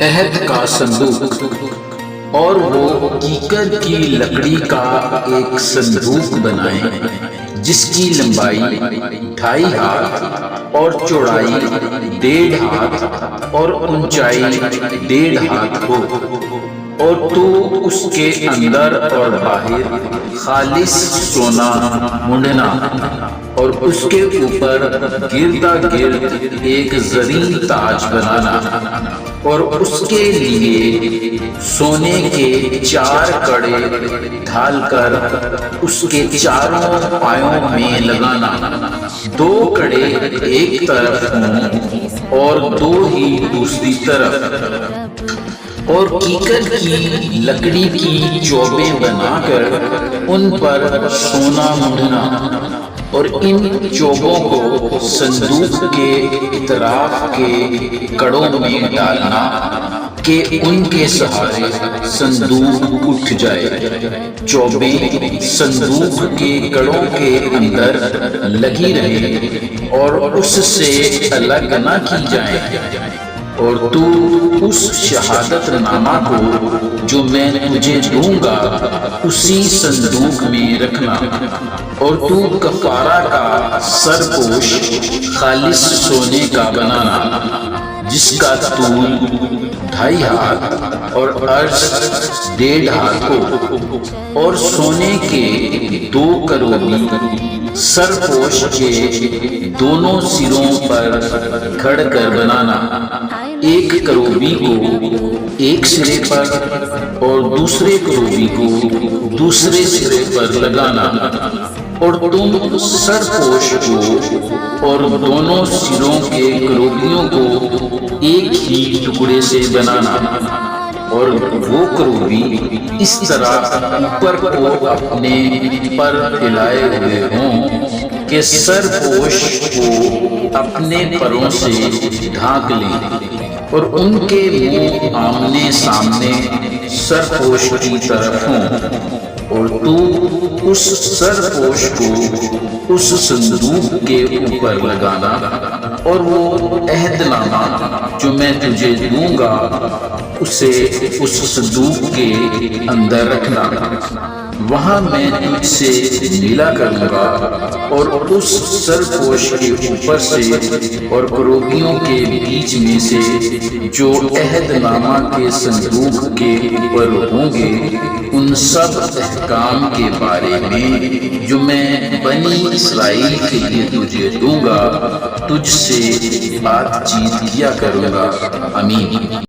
عہد کا صندوق، اور وہ کیکر کی لکڑی کا ایک صندوق بنائیں جس کی لمبائی 2.5 ہاتھ اور چوڑائی 1.5 ہاتھ اور اونچائی 1.5 ہاتھ ہو، اور تو اس کے اندر اور باہر خالص سونا مونڈنا، اور اس کے اوپر گردا گرد ایک زرین تاج بنانا، اور اس کے لیے سونے کے 4 کڑے ڈھال کر اس کے چاروں پایوں میں لگانا، 2 کڑے ایک طرف ہوں اور 2 ہی دوسری طرف، اور کیکر کی لکڑی کی چوبیں بنا کر ان پر سونا مونڈنا، اور ان چوبوں کو صندوق کے اطراف کے کڑوں میں ڈالنا کہ ان کے سہارے صندوق اٹھ جائے۔ چوبیں صندوق کے کڑوں کے اندر لگی رہیں اور اس سے الگ نہ کی جائیں، اور تو اس شہادت نامہ کو جو میں تجھے دوں گا اسی صندوق میں رکھنا، اور تو کفارہ کا سرپوش خالص سونے کا بنانا جس کا طول 2.5 ہاتھ اور عرض 1.5 ہاتھ ہو، اور سونے کے 2 کروبی سرپوش کے دونوں سروں پر گھڑ کر بنانا، ایک کروبی کو ایک سرے پر اور دوسرے کروبی کو دوسرے سرے پر لگانا، اور تم سرپوش کو اور دونوں سروں کے کروبیوں کو ایک ہی ٹکڑے سے بنانا، اور وہ کروبی اس طرح اوپر کو اپنے پر پھیلائے ہوئے ہوں کہ سرپوش کو اپنے پروں سے ڈھانک لیں، اور ان کے منہ آمنے سامنے سرپوش کی طرف ہوں، اور تو اس سرپوش کو اس صندوق کے اوپر لگانا، اور وہ عہد نامہ جو میں تجھے دوں گا اسے اس صندوق کے اندر رکھنا، وہاں میں تجھ سے ملا کروں گا، اور اس سرپوش کے اوپر سے اور کروبیوں کے بیچ میں سے جو عہد نامہ کے صندوق کے اوپر ہوں گے ان سب احکام کے بارے میں جو میں بنی اسرائیل کے لیے تجھے دوں گا تجھ سے بات چیت کیا کروں گا۔ آمین۔